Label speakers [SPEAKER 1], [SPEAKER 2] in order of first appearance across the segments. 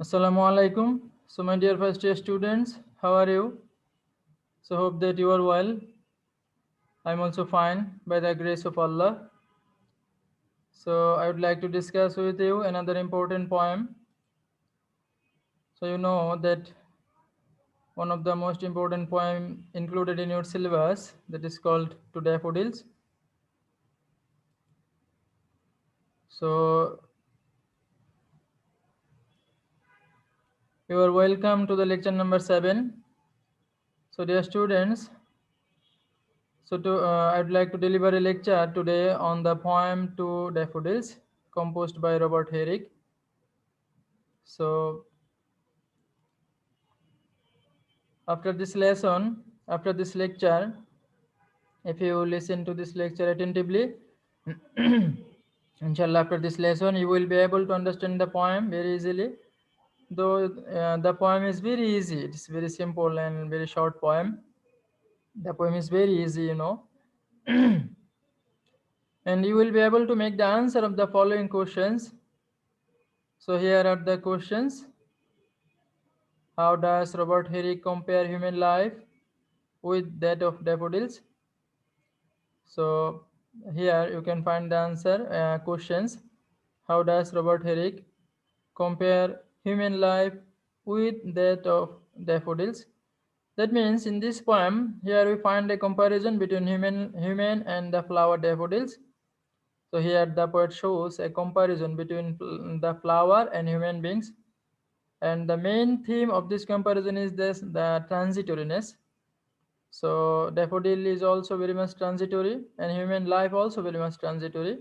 [SPEAKER 1] Assalamu alaikum. So, my dear first year students, how are you? So, hope that you are well. I'm also fine by the grace of Allah. So, I would like to discuss with you another important poem. So, you know that one of the most important poem included in your syllabus that is called To Daffodils. So, you are welcome to the lecture number 7. So, dear students, I would like to deliver a lecture today on the poem Two Daffodils, composed by Robert Herrick. So, after this lesson, after this lecture, if you listen to this lecture attentively, inshallah, after this lesson, you will be able to understand the poem very easily. Though the poem is very easy, it's very simple and very short poem. The poem is very easy, and you will be able to make the answer of the following questions. So here are the questions. How does Robert Herrick compare human life with that of daffodils? So here you can find the answer questions. How does Robert Herrick compare human life with that of daffodils? That means in this poem, here we find a comparison between human and the flower daffodils. So here the poet shows a comparison between the flower and human beings. And the main theme of this comparison is this the transitoriness. So daffodil is also very much transitory, and human life also very much transitory.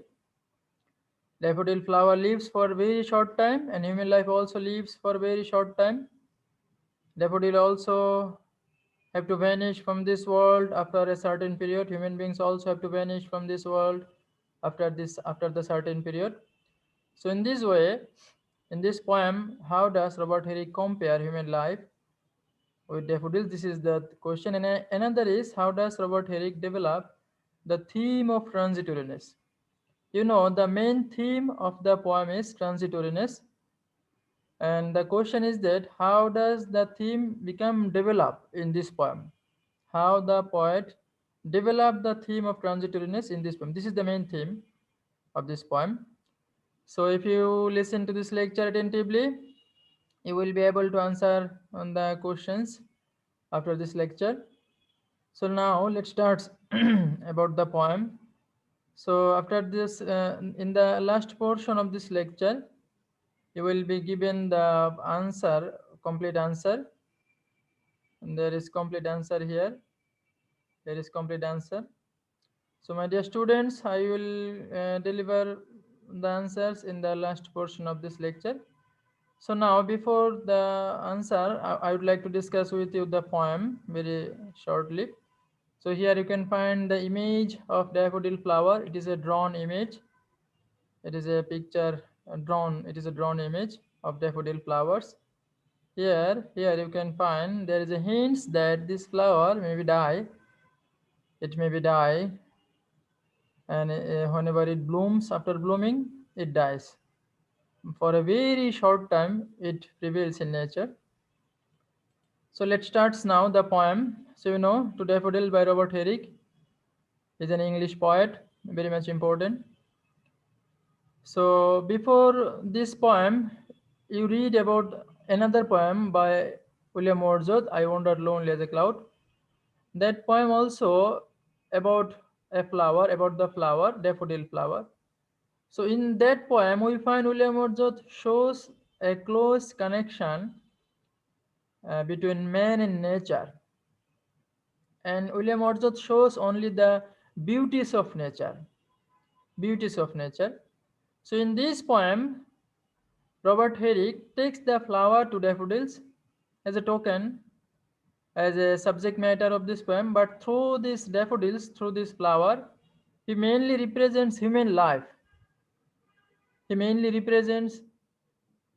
[SPEAKER 1] Daffodil flower lives for very short time, and human life also lives for very short time. Daffodil also have to vanish from this world after a certain period. Human beings also have to vanish from this world after the certain period. So in this way, in this poem, how does Robert Herrick compare human life with daffodils? This is the question. And another is, how does Robert Herrick develop the theme of transitoriness? The main theme of the poem is transitoriness. And the question is that how does the theme become developed in this poem? How the poet developed the theme of transitoriness in this poem. This is the main theme of this poem. So if you listen to this lecture attentively, you will be able to answer on the questions after this lecture. So now let's start about the poem. So after this, in the last portion of this lecture, you will be given the answer, complete answer. And there is complete answer here. There is complete answer. So my dear students, I will deliver the answers in the last portion of this lecture. So now before the answer, I would like to discuss with you the poem very shortly. So here you can find the image of daffodil flower. It is a drawn image. It is a picture drawn. It is a drawn image of daffodil flowers. Here you can find there is a hint that this flower may be die. It may be die, and whenever it blooms, after blooming, it dies. For a very short time, it prevails in nature. So let's start now the poem. So To Daffodil by Robert Herrick is an English poet, very much important. So before this poem, you read about another poem by William Wordsworth, I Wandered Lonely as a Cloud. That poem also about a flower, about the flower, daffodil flower. So in that poem, we find William Wordsworth shows a close connection between man and nature. And William Wordsworth shows only the beauties of nature. Beauties of nature. So in this poem, Robert Herrick takes the flower to daffodils as a token, as a subject matter of this poem, but through these daffodils, through this flower, he mainly represents human life. He mainly represents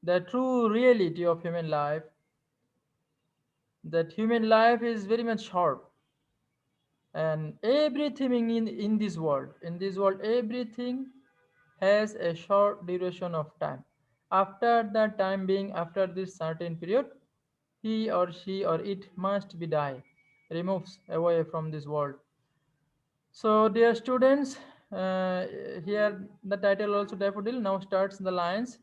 [SPEAKER 1] the true reality of human life, that human life is very much short, and everything in this world, everything has a short duration of time. After the time being, after this certain period, he or she or it must be die, removes away from this world. So, dear students, here the title also daffodil. Now starts the lines.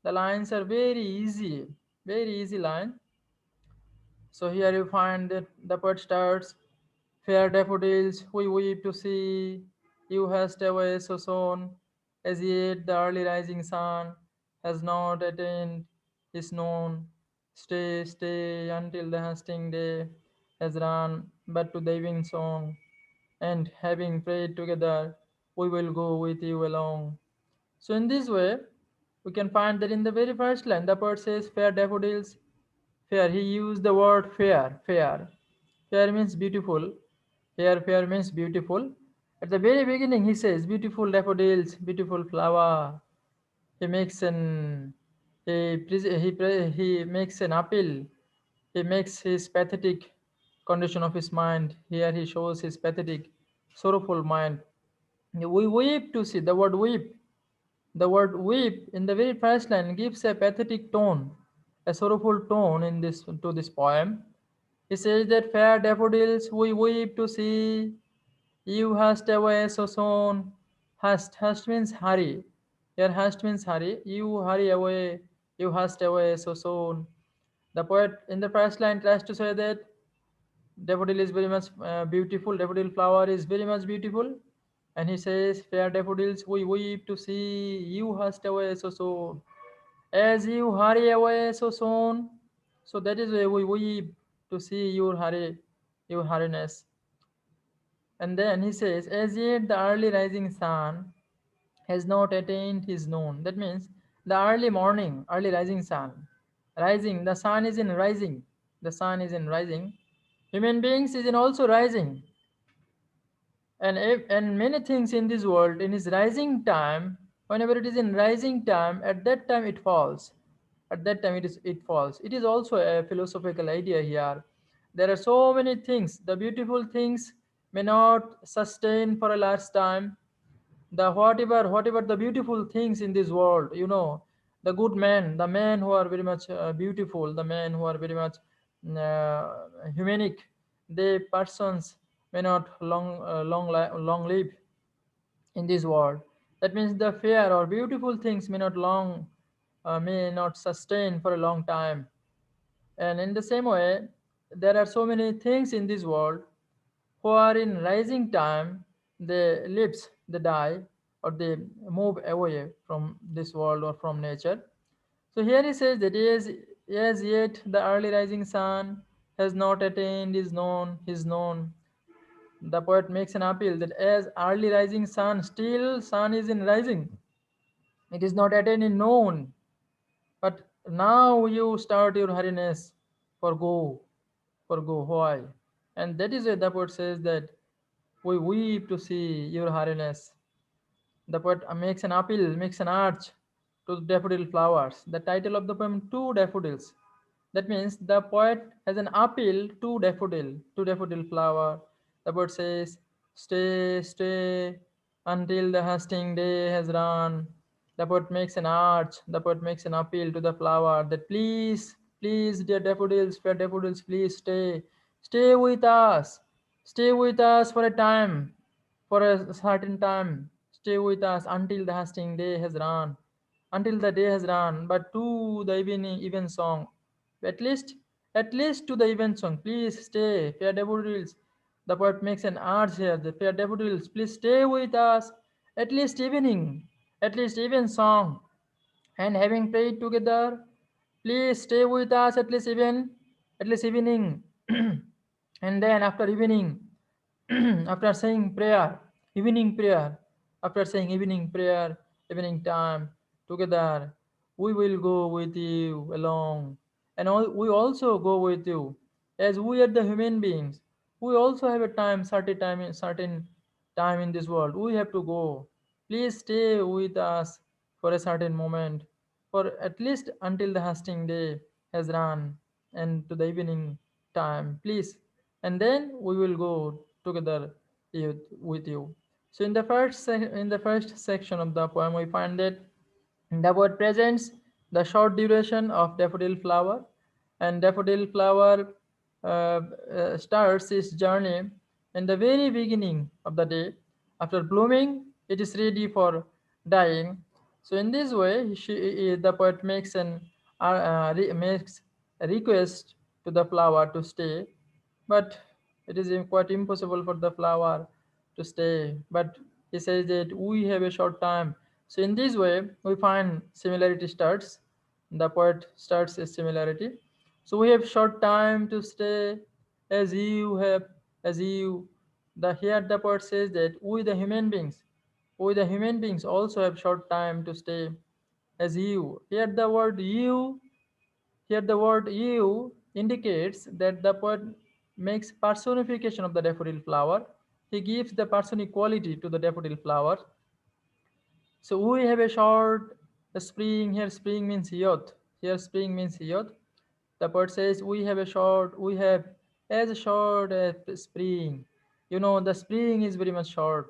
[SPEAKER 1] The lines are very easy line. So here you find that the poet starts, fair daffodils, we weep to see you hast away so soon, as yet the early rising sun has not attained his noon. Stay, stay until the hasting day has run, but to the evening song, and having prayed together, we will go with you along. So in this way, we can find that in the very first line, the poet says, fair daffodils, fair. He used the word fair, fair. Fair means beautiful. Here, fair means beautiful. At the very beginning, he says, beautiful daffodils, beautiful flower. He makes an he makes an appeal. He makes his pathetic condition of his mind. Here he shows his pathetic, sorrowful mind. We weep to see the word weep. The word weep in the very first line gives a pathetic tone, a sorrowful tone in this to this poem. He says that fair daffodils we weep to see, you hast away so soon. Hast means hurry. Here hast means hurry. You hurry away. You hast away so soon. The poet in the first line tries to say that daffodil is very much beautiful. Daffodil flower is very much beautiful. And he says, fair daffodils, we weep to see you hast away so soon. As you hurry away so soon. So that is why we weep to see your hurry, your hurriness. And then he says, as yet the early rising sun has not attained his noon. That means the early morning, early rising sun. Rising, the sun is in rising. The sun is in rising. Human beings is in also rising. And many things in this world in its rising time, whenever it is in rising time, at that time it falls. At that time it falls. It is also a philosophical idea here. There are so many things. The beautiful things may not sustain for a large time. The whatever the beautiful things in this world, the good men, the men who are very much beautiful, the men who are very much humanic, they persons may not long live in this world. That means the fair or beautiful things may not sustain for a long time. And in the same way, there are so many things in this world who are in rising time, they lives, they die, or they move away from this world or from nature. So here he says that as yet the early rising sun has not attained his known. The poet makes an appeal that as early rising sun, still sun is in rising. It is not attained in known. But now you start your hurriness for go, why? And that is why the poet says that we weep to see your hurriness. The poet makes an appeal, makes an arch to the daffodil flowers. The title of the poem, Two Daffodils. That means the poet has an appeal to daffodil flower. The poet says, stay, stay until the hasting day has run. The poet makes an arch, the poet makes an appeal to the flower that please, please, dear daffodils, fair daffodils, please stay. Stay with us. Stay with us for a time, for a certain time. Stay with us until the hasting day has run. Until the day has run, but to the evening even song. At least, at least to the event song. Please stay, fair daffodils. The poet makes an arch here. The fair daffodils, please stay with us. At least evening, at least even song. And having prayed together, please stay with us at least evening. And then after evening, after saying prayer, evening prayer, after saying evening prayer, evening time, together, we will go with you along. And we also go with you. As we are the human beings, we also have a certain time in this world. We have to go. Please stay with us for a certain moment, for at least until the hasting day has run and to the evening time, please. And then we will go together with you. So in the first section of the poem, we find that the poet presents the short duration of daffodil flower. And daffodil flower starts its journey in the very beginning of the day. After blooming, it is ready for dying. So in this way, the poet makes a request to the flower to stay, but it is quite impossible for the flower to stay. But he says that we have a short time. So in this way, we find similarity starts. The poet starts a similarity. So we have short time to stay, as you have, as you. The here the poet says that we the human beings also have short time to stay, as you. Here the word you indicates that the poet makes personification of the daffodil flower. He gives the person equality to the daffodil flower. So we have a short spring. Here spring means youth. Here spring means youth. The poet says we have as short as spring. You know, the spring is very much short.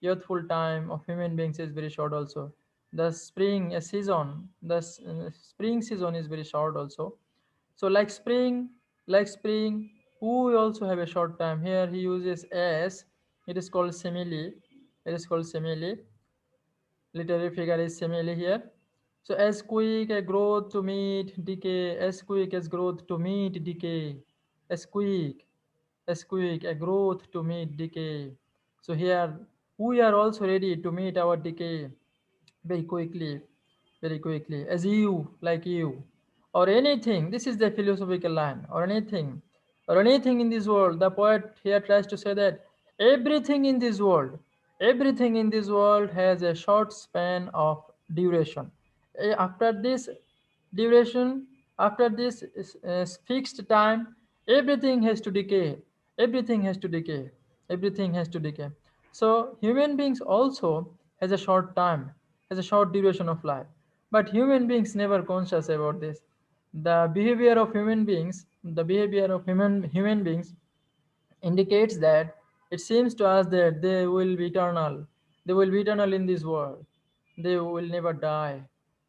[SPEAKER 1] Youthful time of human beings is very short also. The spring, a season, spring season is very short also. So like spring, we also have a short time. Here he uses as, it is called simile. It is called simile. Literary figure is simile here. So as quick a growth to meet decay, as quick as growth to meet decay, as quick, as quick a growth to meet decay. So here we are also ready to meet our decay very quickly, very quickly, as you, like you, or anything. This is the philosophical line, or anything in this world. The poet here tries to say that everything in this world, everything in this world has a short span of duration. After this duration, after this fixed time, everything has to decay. Everything has to decay. Everything has to decay. So human beings also has a short time, has a short duration of life. But human beings never conscious about this. The behavior of human beings, the behavior of human beings indicates that it seems to us that they will be eternal. They will be eternal in this world. They will never die.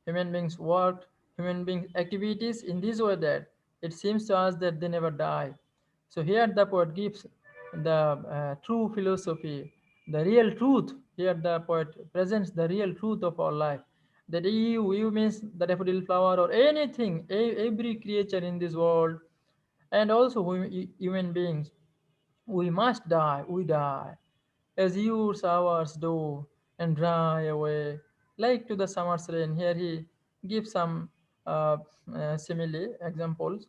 [SPEAKER 1] Human beings work, human beings activities in this way that it seems to us that they never die. So here the poet gives the true philosophy, the real truth. Here the poet presents the real truth of our life. That you means the daffodil flower or anything, every creature in this world, and also human beings, we must die, we die, as years hours do, and dry away, like to the summer's rain. Here he gives some simile examples.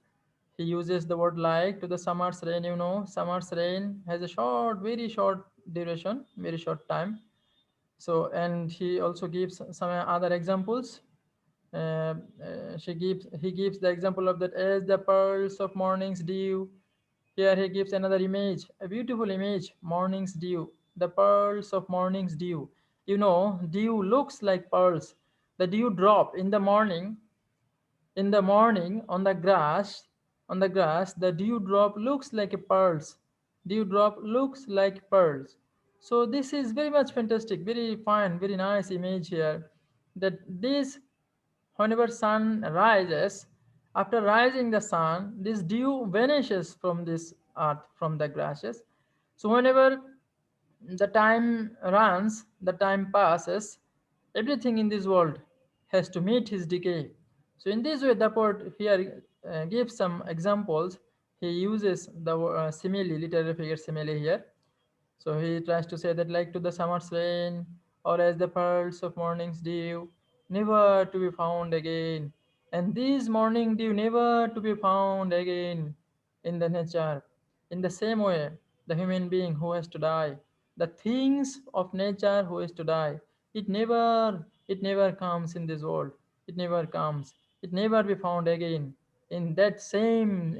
[SPEAKER 1] He uses the word like to the summer's rain. You know, summer's rain has a short, very short duration, very short time. So, and he also gives some other examples. He gives the example of that as the pearls of morning's dew. Here he gives another image, a beautiful image, morning's dew, the pearls of morning's dew. You know, dew looks like pearls. The dew drop in the morning on the grass, the dewdrop looks like a pearls. Dewdrop looks like pearls. So this is very much fantastic, very fine, very nice image here. That this, whenever sun rises, after rising the sun, this dew vanishes from this earth, from the grasses. So whenever the time runs, the time passes, everything in this world has to meet his decay. So in this way, the poet here gives some examples. He uses the simile, literary figure simile here. So he tries to say that like to the summer's rain, or as the pearls of morning's dew, never to be found again. And these morning dew never to be found again in the nature. In the same way, the human being who has to die, the things of nature who has to die, it never comes in this world. It never comes. It never be found again in that same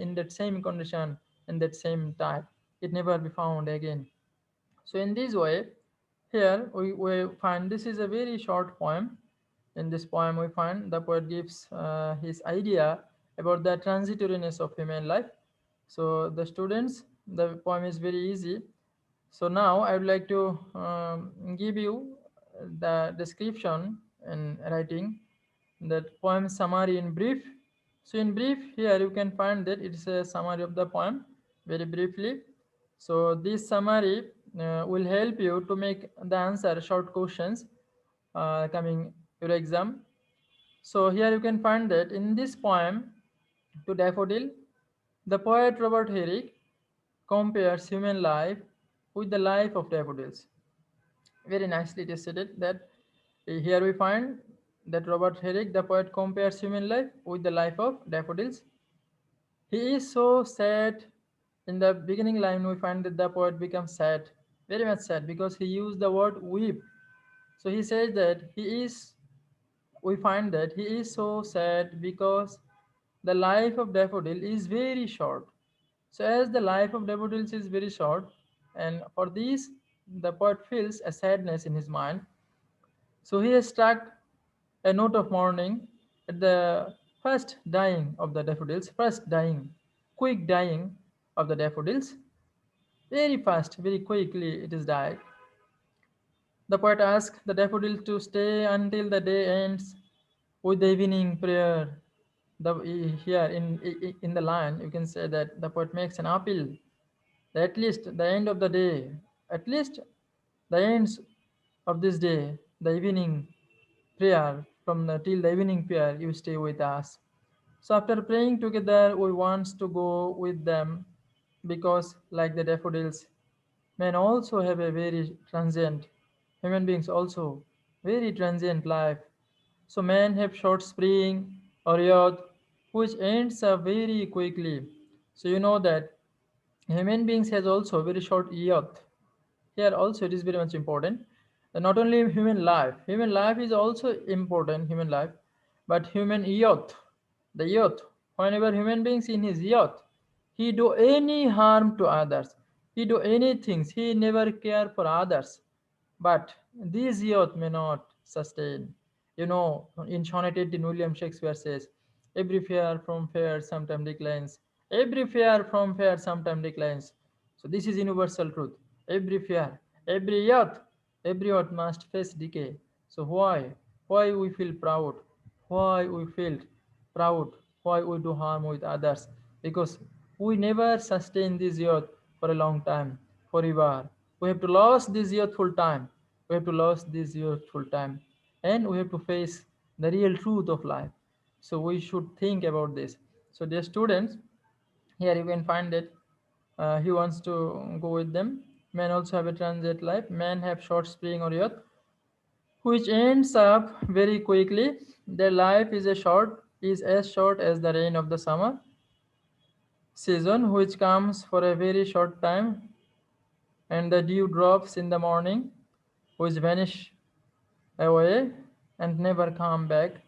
[SPEAKER 1] condition, in that same type. It never be found again. So in this way, here we find this is a very short poem. In this poem, we find the poet gives his idea about the transitoriness of human life. So the students, the poem is very easy. So now I would like to give you the description in writing. that poem summary in brief. So in brief, here you can find that it's a summary of the poem very briefly. So this summary will help you to make the answer short questions coming your exam. So here you can find that in this poem to daffodil, the poet Robert Herrick compares human life with the life of daffodils. Very nicely it is stated that here we find that Robert Herrick, the poet, compares human life with the life of daffodils. He is so sad. In the beginning line, we find that the poet becomes sad, very much sad, because he used the word weep. So he says that we find that he is so sad because the life of daffodil is very short. So as the life of daffodils is very short, and for this, the poet feels a sadness in his mind. So he has struck a note of mourning at the first dying of the daffodils, first dying, quick dying of the daffodils. Very fast, very quickly it is died. The poet asks the daffodil to stay until the day ends with the evening prayer. Here in the line, you can say that the poet makes an appeal that at least the end of the day, at least the ends of this day, the evening prayer from the till the evening prayer, you stay with us. So after praying together, we want to go with them because, like the daffodils, men also have a very transient, human beings also, very transient life. So men have short spring or youth, which ends up very quickly. So you know that human beings has also very short youth. Here also it is very much important. Not only human life is also important, human life, but human youth, the youth. Whenever human beings in his youth, he do any harm to others. He do anything. He never care for others. But these youth may not sustain. You know, in Sonnet 18, William Shakespeare says, every fear from fair sometime declines. Every fear from fair sometime declines. So this is universal truth. Every fear, every youth must face decay. So why? Why we feel proud? Why we feel proud? Why we do harm with others? Because we never sustain this youth for a long time, forever. We have to lose this youthful time. We have to lose this youthful time. And we have to face the real truth of life. So we should think about this. So dear students, here you can find it. He wants to go with them. Men also have a transient life. Men have short spring or youth, which ends up very quickly. Their life is as short as the rain of the summer season, which comes for a very short time, and the dew drops in the morning, which vanish away and never come back.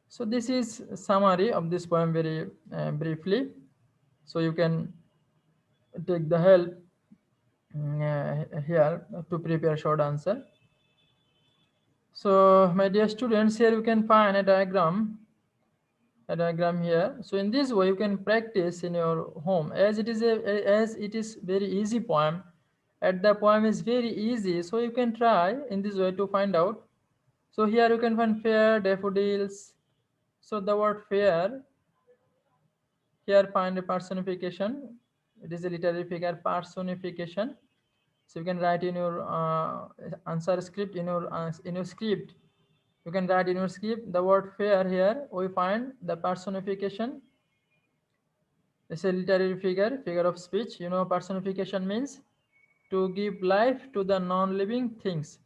[SPEAKER 1] So this is a summary of this poem very briefly. So you can take the help here to prepare short answer. So my dear students, here you can find a diagram here. So in this way you can practice in your home as it is very easy poem. At the poem is very easy, so you can try in this way to find out. So here you can find fair, daffodils. So the word fair, here find a personification. It is a literary figure personification. So you can write in your answer script in your script. You can write in your script the word fair. Here we find the personification. It's a literary figure of speech. You know, personification means to give life to the non-living things,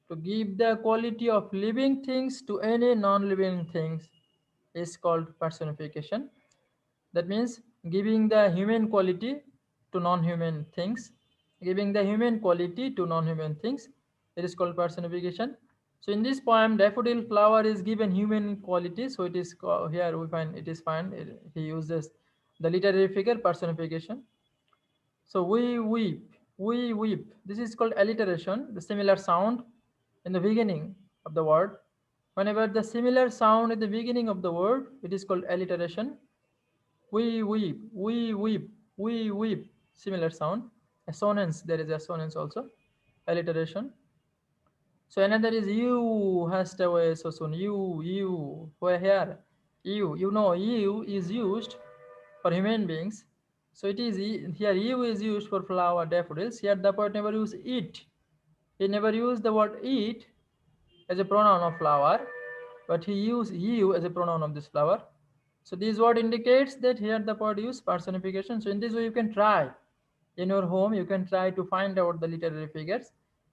[SPEAKER 1] to give the quality of living things to any non-living things is called personification. That means giving the human quality to non-human things, giving the human quality to non-human things. It is called personification. So in this poem, daffodil flower is given human quality. So it is here we find it is fine. He uses the literary figure personification. So we weep, we weep. This is called alliteration, the similar sound in the beginning of the word. Whenever the similar sound at the beginning of the word, it is called alliteration. We weep, we weep, we weep. Similar sound. Assonance, there is assonance also. Alliteration. So another is you hast away so soon. You, where here? You know, you is used for human beings. So it is here you is used for flower daffodils. Here the poet never use it. He never used the word it as a pronoun of flower, but he used you as a pronoun of this flower. So this word indicates that here the poet use personification. So in this way you can try in your home, you can try to find out the literary figures.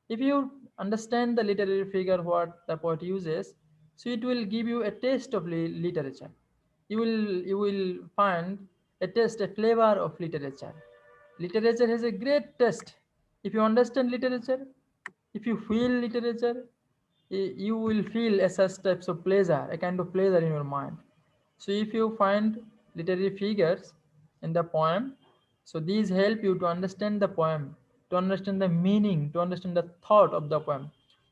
[SPEAKER 1] If you understand the literary figure what the poet uses, so it will give you a taste of literature. You will find a taste, a flavor of literature. Literature has a great taste. If you understand literature, if you feel literature, you will feel a such types of pleasure, a kind of pleasure in your mind. So if you find literary figures in the poem, so these help you to understand the poem, to understand the meaning, to understand the thought of the poem.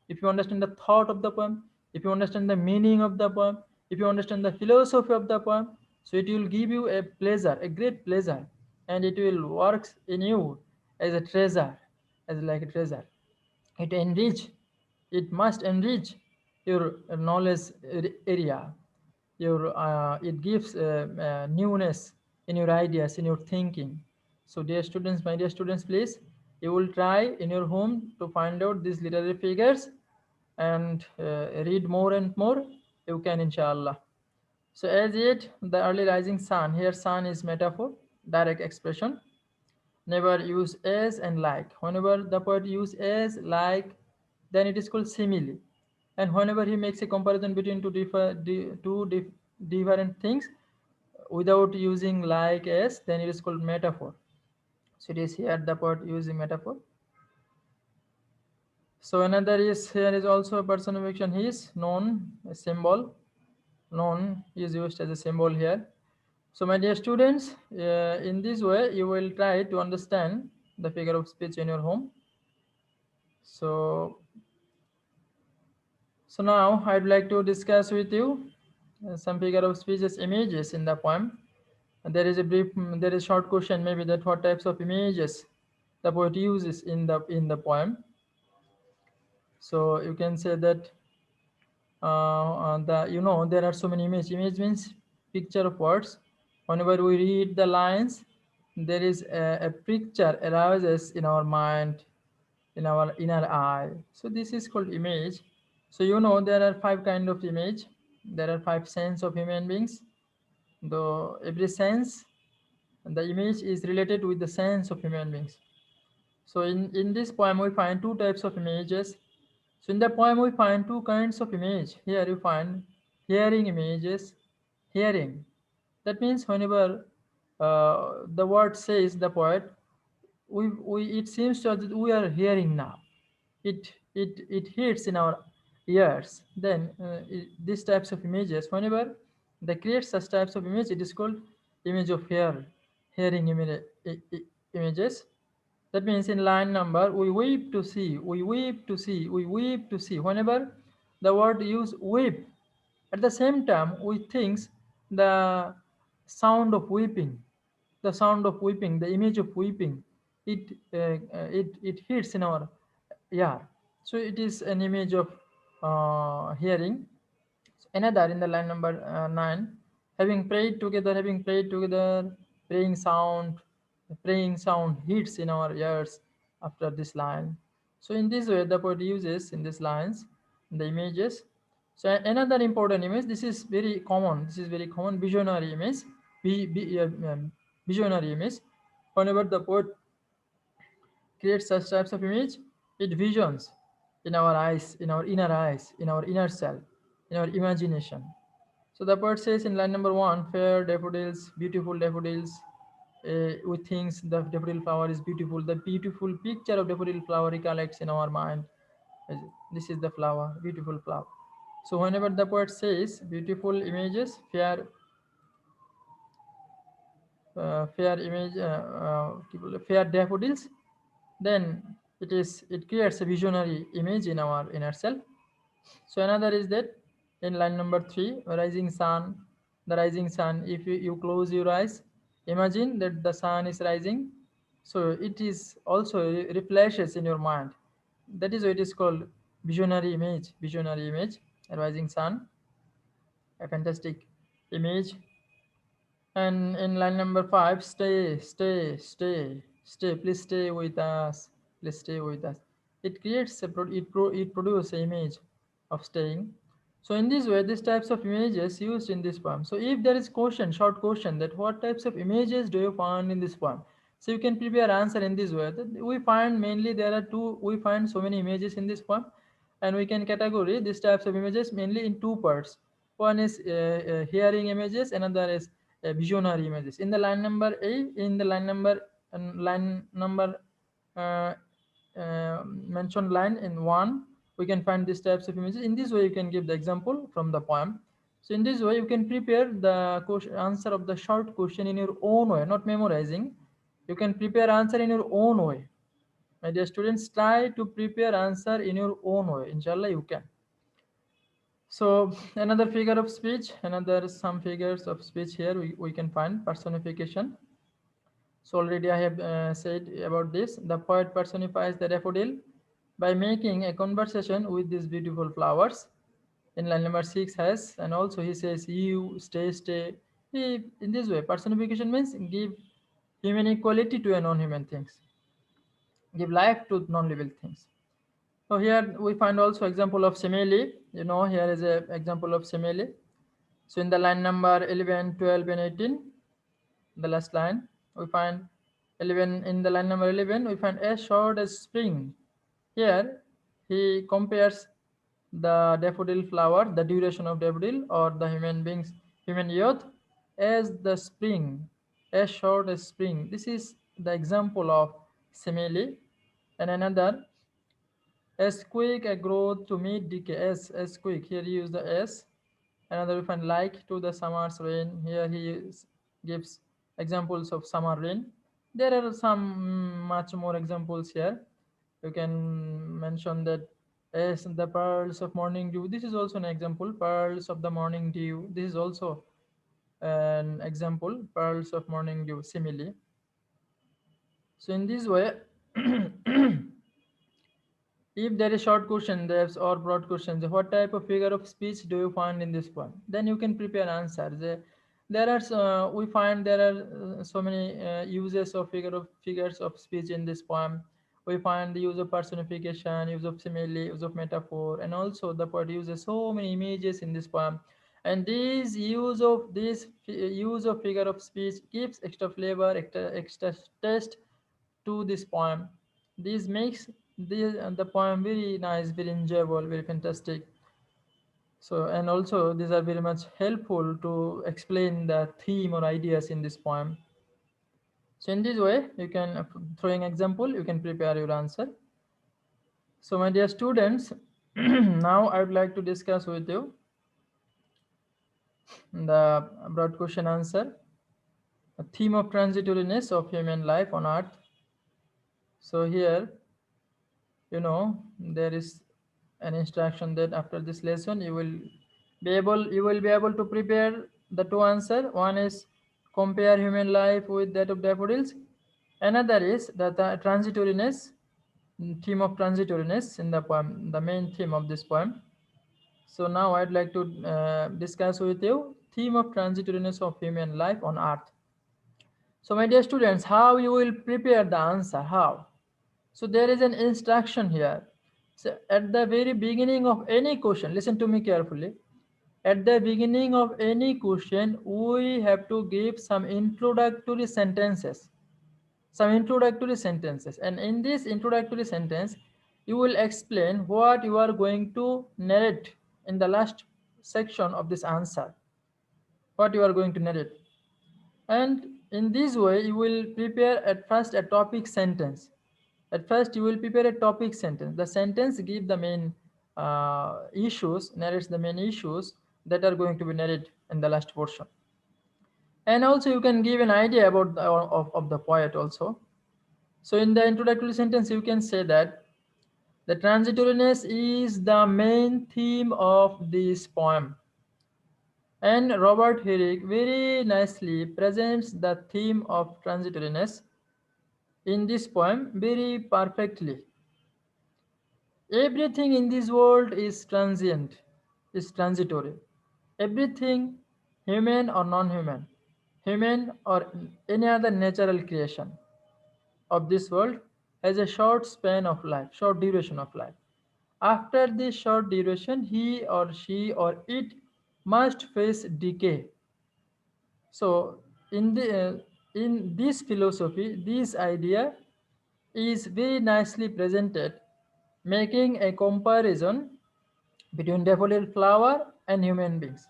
[SPEAKER 1] If you understand the thought of the poem, if you understand the meaning of the poem, if you understand the philosophy of the poem, so it will give you a pleasure, a great pleasure, and it will works in you as a treasure, as like a treasure. It enrich, it must enrich your knowledge area. Your it gives newness in your ideas, in your thinking. So dear students, my dear students, please, you will try in your home to find out these literary figures and read more and more. You can, inshallah. So as yet the early rising sun, here sun is metaphor, direct expression. Never use as and like. Whenever the poet use as, like, then it is called simile. And whenever he makes a comparison between different things without using like as, then it is called metaphor. So it is here the poet using metaphor. So another is here is also a personification. He is known, a symbol. Known is used as a symbol here. So my dear students, in this way you will try to understand the figure of speech in your home. So, so now I'd like to discuss with you some figure of speeches images in the poem. And there is short question maybe that what types of images the poet uses in the poem. So you can say that there are so many images. Image means picture of words. Whenever we read the lines, there is a picture arises in our mind, in our inner eye. So this is called image. So there are five kind of image. There are five sense of human beings. Though every sense, the image is related with the sense of human beings. So in this poem we find two types of images. So in the poem we find two kinds of image. Here you find hearing images. Hearing. That means whenever the word says the poet, we it seems to us that we are hearing now. It hits in our ears. Then these types of images, whenever they create such types of image, it is called image of hearing images. That means in line number, we weep to see, we weep to see, we weep to see. Whenever the word use weep, at the same time, we think the sound of weeping, the sound of weeping, the image of weeping, it hits in our ear. So it is an image of hearing. Another in the line number 9, having prayed together, praying sound, praying sound hits in our ears after this line. So in this way, the poet uses in these lines the images. So another important image, this is very common. This is very common visionary image. Visionary image. Whenever the poet creates such types of image, it visions in our eyes, in our inner self, in our imagination. So the poet says in line number 1, fair daffodils, beautiful daffodils. We think the daffodil flower is beautiful. The beautiful picture of daffodil flower recollects in our mind. This is the flower, beautiful flower. So whenever the poet says beautiful images, fair daffodils, then it creates a visionary image in our inner self. So another is that in line number 3, rising sun, the rising sun. If you close your eyes, imagine that the sun is rising. So it is also reflections in your mind. That is why it is called visionary image, a rising sun, a fantastic image. And in line number 5, stay, please stay with us, please stay with us. It creates it produces an image of staying. So in this way, these types of images used in this poem. So if there is question, short question, that what types of images do you find in this poem? So you can prepare answer in this way. We find mainly there are two. We find so many images in this poem, and we can categorize these types of images mainly in two parts. One is hearing images, another is visionary images. In the line number A, in the line number uh, mentioned line in 1, we can find these types of images. In this way, you can give the example from the poem. So in this way, you can prepare the question, answer of the short question in your own way, not memorizing. You can prepare answer in your own way. My dear students, try to prepare answer in your own way. Inshallah, you can. So another figure of speech, another some figures of speech here we can find personification. So already I have said about this. The poet personifies the daffodil by making a conversation with these beautiful flowers. In line number 6 has, and also he says, you stay. In this way, personification means give human equality to a non-human things, give life to non-living things. So here we find also example of simile. Here is a example of simile. So in the line number 11, 12, and 18, the last line, we find 11. In the line number 11, we find as short as spring. Here he compares the daffodil flower, the duration of daffodil, or the human youth, as the spring, as short as spring. This is the example of simile. And another, as quick a growth to meet decay. As quick. Here he use the S. Another we find like to the summer's rain. Here gives examples of summer rain. There are some much more examples here. You can mention that as the pearls of morning dew. This is also an example. Pearls of the morning dew. This is also an example. Pearls of morning dew. Simile. So in this way. If there is short question, there's or broad questions, what type of figure of speech do you find in this poem? Then you can prepare answers. There are we find there are so many uses of figures of speech in this poem. We find the use of personification, use of simile, use of metaphor, and also the poet uses so many images in this poem. And use of figure of speech gives extra flavor, extra taste to this poem. This makes the poem very nice, very enjoyable, very fantastic. So, and also these are very much helpful to explain the theme or ideas in this poem. So in this way, you can, throwing example, you can prepare your answer. So my dear students, now I would like to discuss with you the broad question answer, a theme of transitoriness of human life on earth. So here, there is an instruction that after this lesson you will be able to prepare the two answer. One is compare human life with that of daffodils. Another is the transitoriness, theme of transitoriness in the poem, the main theme of this poem. So now I'd like to discuss with you theme of transitoriness of human life on earth. So my dear students, how you will prepare the answer? How? So there is an instruction here. So at the very beginning of any question, listen to me carefully. At the beginning of any question, we have to give some introductory sentences. And in this introductory sentence, you will explain what you are going to narrate in the last section of this answer. What you are going to narrate. And in this way, you will prepare at first a topic sentence. At first, you will prepare a topic sentence. The sentence give the main issues, narrates the main issues that are going to be narrated in the last portion. And also, you can give an idea about of the poet also. So in the introductory sentence, you can say that the transitoriness is the main theme of this poem. And Robert Herrick very nicely presents the theme of transitoriness in this poem very perfectly. Everything in this world is transient, is transitory. Everything, human or non-human, human or any other natural creation of this world, has a short span of life, short duration of life. After this short duration, he or she or it must face decay. So, in this philosophy, this idea is very nicely presented, making a comparison between daffodil flower and human beings.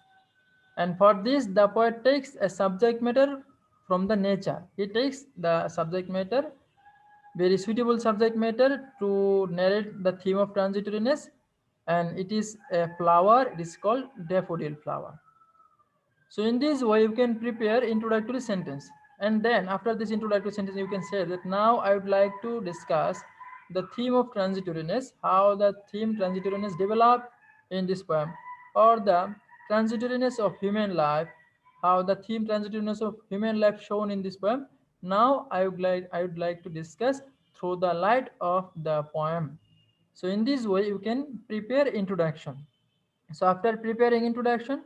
[SPEAKER 1] And for this, the poet takes a subject matter from the nature. He takes the subject matter, very suitable subject matter to narrate the theme of transitoriness, and it is a flower, it is called daffodil flower. So in this way, you can prepare introductory sentence. And then after this introductory sentence, you can say that now I would like to discuss the theme of transitoriness, how the theme transitoriness developed in this poem, or the transitoriness of human life, how the theme transitoriness of human life shown in this poem. Now I would like to discuss through the light of the poem. So in this way, you can prepare introduction. So after preparing introduction,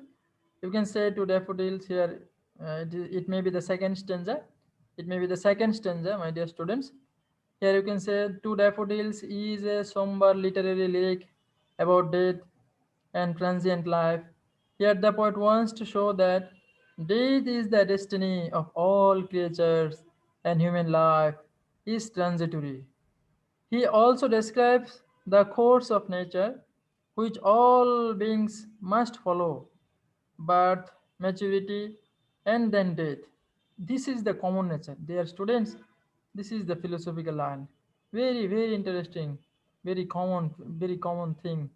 [SPEAKER 1] you can say to daffodils here, it may be the second stanza. It may be the second stanza, my dear students. Here you can say, Two Daffodils is a somber literary lyric about death and transient life. Here the poet wants to show that death is the destiny of all creatures and human life is transitory. He also describes the course of nature which all beings must follow: birth, maturity, and then death. This is the common nature. Dear students, this is the philosophical line. Very, very interesting, very common thing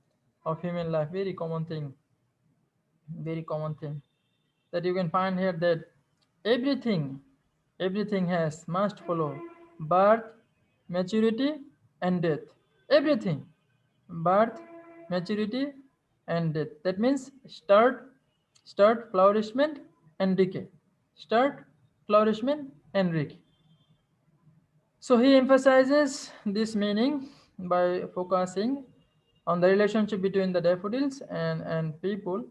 [SPEAKER 1] of human life, very common thing that you can find here, that everything, everything has must follow birth, maturity, and death. Everything, birth, maturity, and death. That means start, flourishment, and decay. Start, flourishment, and decay. So he emphasizes this meaning by focusing on the relationship between the daffodils and people,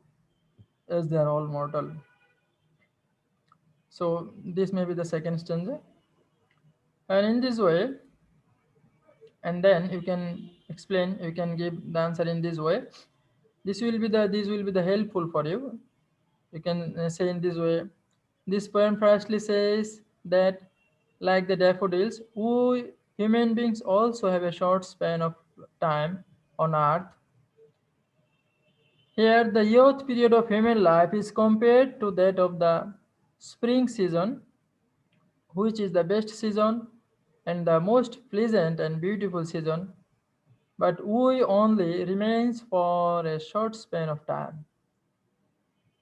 [SPEAKER 1] as they are all mortal. So this may be the second stanza. And in this way, and then you can explain, you can give the answer in this way. This will be the helpful for you. You can say in this way. This poem firstly says that, like the daffodils, we human beings also have a short span of time on earth. Here the youth period of human life is compared to that of the spring season, which is the best season and the most pleasant and beautiful season, but we only remains for a short span of time.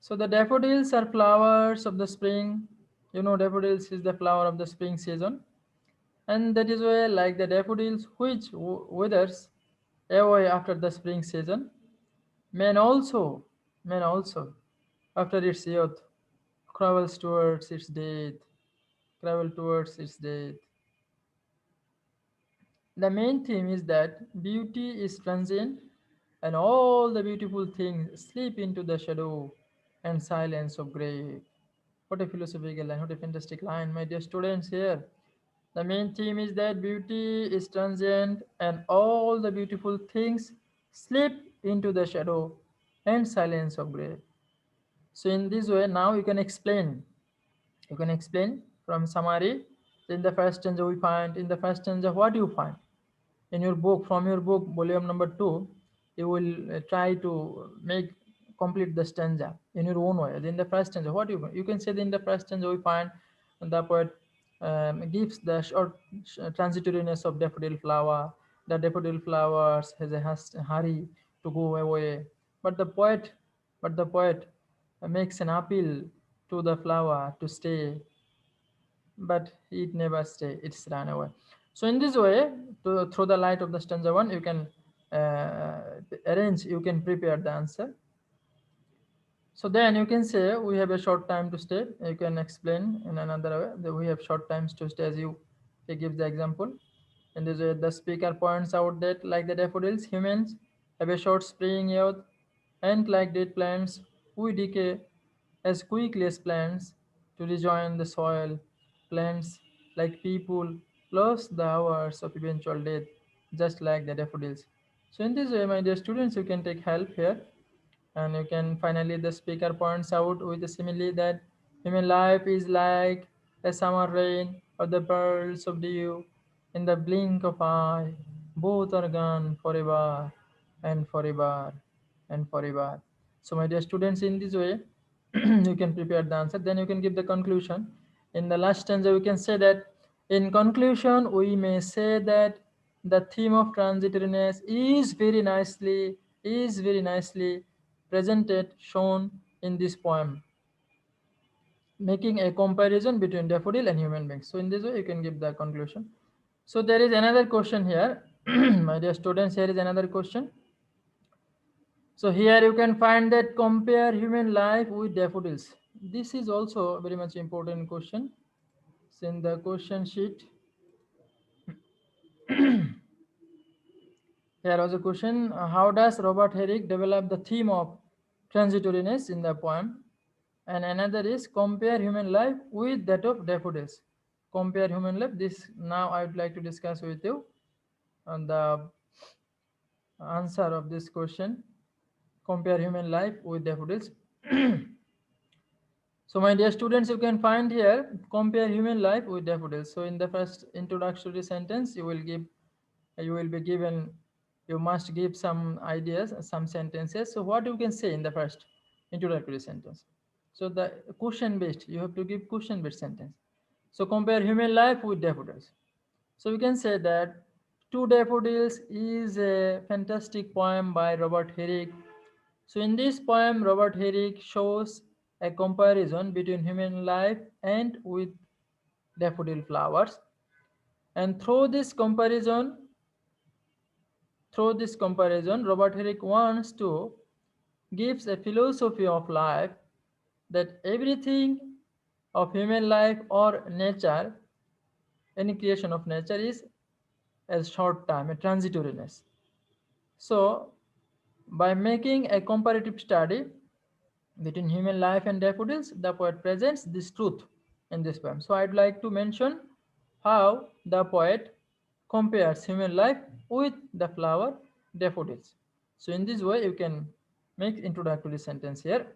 [SPEAKER 1] So the daffodils are flowers of the spring. You know, daffodils is the flower of the spring season, and that is why, like the daffodils, which withers away after the spring season, man also, man also, after its youth, travels towards its death, travel towards its death. The main theme is that beauty is transient and all the beautiful things slip into the shadow and silence of grave. What a philosophical line, what a fantastic line, my dear students here. The main theme is that beauty is transient and all the beautiful things slip into the shadow and silence of grave. So in this way, now you can explain from summary. In the first stanza we find, in the first stanza what you find in your book, from your book volume number 2, you will try to make complete the stanza in your own way. In the first stanza what you can say, that in the first stanza we find the poet gives the short transitoriness of daffodil flower. The daffodil flowers has a hurry to go away, but the poet makes an appeal to the flower to stay, but it never stay, it's run away. So in this way, through the light of the stanza 1, you can you can prepare the answer. So then you can say we have a short time to stay. You can explain in another way that we have short times to stay, as you he gives the example. In this way, the speaker points out that, like the daffodils, humans have a short spring youth, and like dead plants, we decay as quickly as plants to rejoin the soil. Plants, like people, lose the hours of eventual death, just like the daffodils. So, in this way, my dear students, you can take help here, and you can finally, the speaker points out with a simile that human life is like a summer rain or the pearls of dew. In the blink of eye, both are gone forever and forever and forever. So, my dear students, in this way, you can prepare the answer. Then you can give the conclusion. In the last stanza, we can say that, in conclusion, we may say that the theme of transitoriness is very nicely presented, shown in this poem, making a comparison between daffodil and human beings. So in this way, you can give the conclusion. So there is another question here, my dear students. Here is another question. So here you can find that, compare human life with daffodils. This is also very much important question. So in the question sheet, here was a question: how does Robert Herrick develop the theme of transitoriness in the poem? And another is, compare human life with that of daffodils. Compare human life. This now I would like to discuss with you on the answer of this question. Compare human life with daffodils. So, my dear students, you can find here, compare human life with daffodils. So, in the first introductory sentence, you will be given, you must give some ideas, some sentences. So, what you can say in the first introductory sentence? So, the question based, you have to give question based sentence. So, compare human life with daffodils. So, we can say that Two Daffodils is a fantastic poem by Robert Herrick. So, in this poem, Robert Herrick shows a comparison between human life and with daffodil flowers. And through this comparison, Robert Herrick wants to gives a philosophy of life, that everything of human life or nature, any creation of nature, is a short time, a transitoriness. So, by making a comparative study between human life and daffodils, the poet presents this truth in this poem. So, I'd like to mention how the poet compares human life with the flower daffodils. So, in this way, you can make introductory sentence here.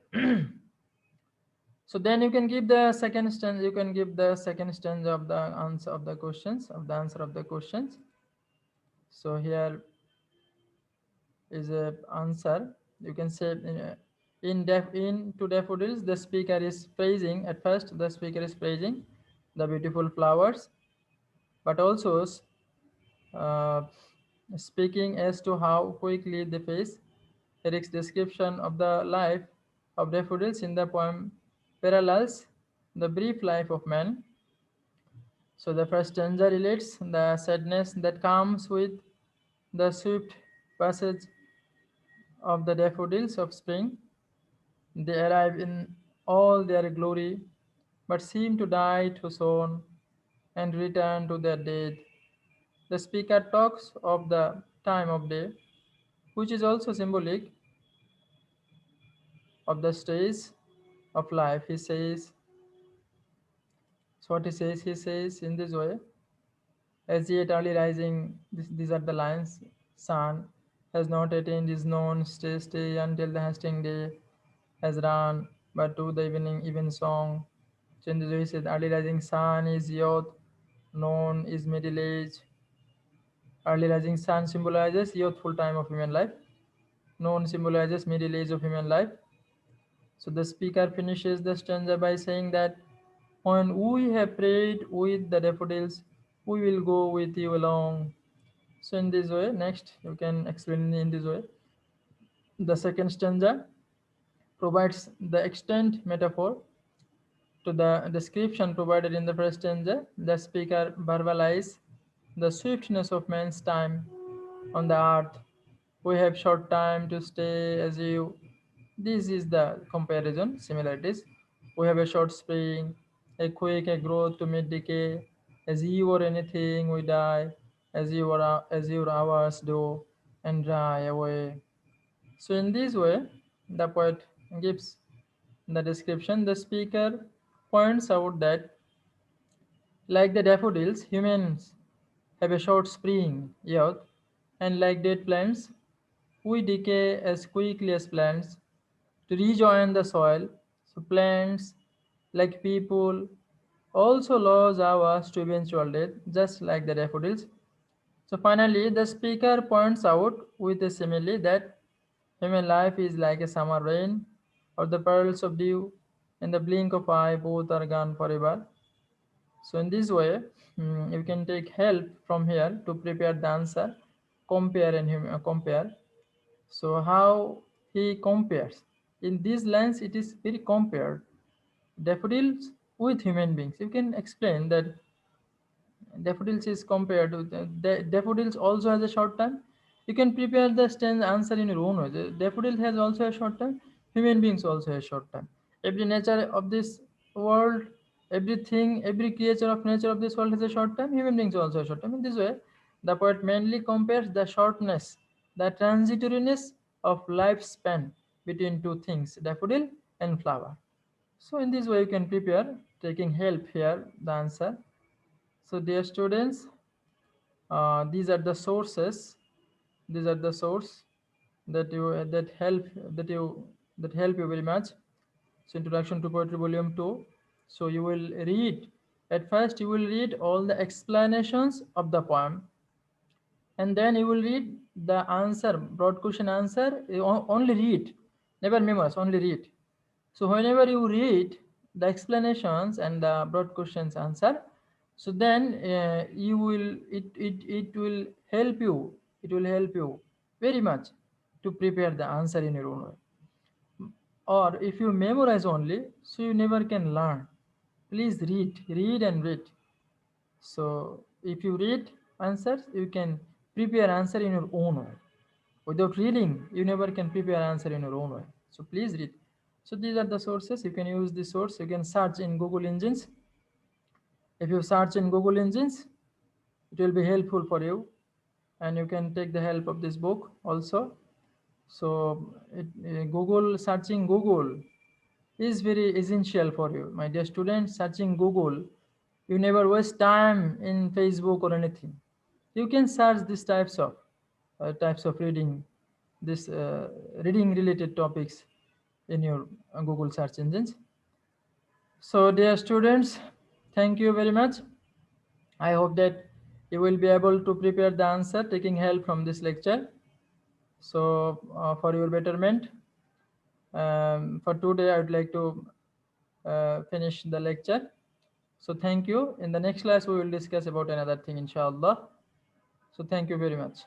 [SPEAKER 1] So then you can give the second stanza. You can give the second stanza of the answer of the questions, of the answer of the questions. So here is a answer. You can say, in to daffodils, the speaker is praising. At first, the speaker is praising the beautiful flowers, but also uh, speaking as to how quickly they face. Eric's description of the life of daffodils in the poem parallels the brief life of man. So the first stanza relates the sadness that comes with the swift passage of the daffodils of spring. They arrive in all their glory, but seem to die too soon and return to their death. The speaker talks of the time of day, which is also symbolic of the stage of life. He says, so what he says in this way: as yet early rising, these are the lines, sun has not attained his known stay until the hasting day has run, but to the evening even song. So in this way he said, early rising sun is youth, known is middle age. Early rising sun symbolizes youthful time of human life. Known symbolizes middle age of human life. So the speaker finishes the stanza by saying that, when we have prayed with the daffodils, we will go with you along. So in this way, next you can explain in this way. The second stanza provides the extent metaphor to the description provided in the first stanza. The speaker verbalizes the swiftness of man's time on the earth. We have short time to stay as you. This is the comparison, similarities. We have a short spring, a quick a growth to mid decay. As you or anything, we die. as your hours do and dry away. So in this way, the poet gives the description. The speaker points out that, like the daffodils, humans have a short spring youth, and like dead plants, we decay as quickly as plants to rejoin the soil. So plants, like people, also lose hours to eventual death, just like the daffodils. So finally, the speaker points out with a simile that human life is like a summer rain or the pearls of dew. In the blink of eye, both are gone forever. So in this way, you can take help from here to prepare the answer, compare and compare. So how he compares? In these lines, it is very compared. Daffodils with human beings. You can explain that daffodils is compared to daffodils also has a short time. You can prepare the stand answer in your own way. The daffodil has also a short time. Human beings also have short time. Every nature of this world, everything, every creature of nature of this world has a short time. Human beings also have short time. In this way, the poet mainly compares the shortness, the transitoriness of lifespan between two things, daffodil and flower. So in this way, you can prepare, taking help here, the answer. So dear students, these are the sources. These are the source that you that you that help you very much. So Introduction to Poetry Volume 2. So you will read, at first you will read all the explanations of the poem, and then you will read the answer, broad question answer. You only read, never memorize, only read. So whenever you read the explanations and the broad questions answer, so then you will it will help you, it will help you very much to prepare the answer in your own way. Or if you memorize only, so you never can learn. Please read and read. So if you read answers, you can prepare answer in your own way. Without reading, you never can prepare answer in your own way. So please read. So these are the sources. You can use the source. You can search in Google engines. If you search in Google engines, it will be helpful for you, and you can take the help of this book also. So Google, searching Google is very essential for you, my dear students. Searching Google, you never waste time in Facebook or anything. You can search these types of reading, this reading related topics in your Google search engines. So dear students, thank you very much. I hope that you will be able to prepare the answer taking help from this lecture. So for your betterment, for today I would like to finish the lecture. So thank you. In the next class we will discuss about another thing, inshallah. So thank you very much.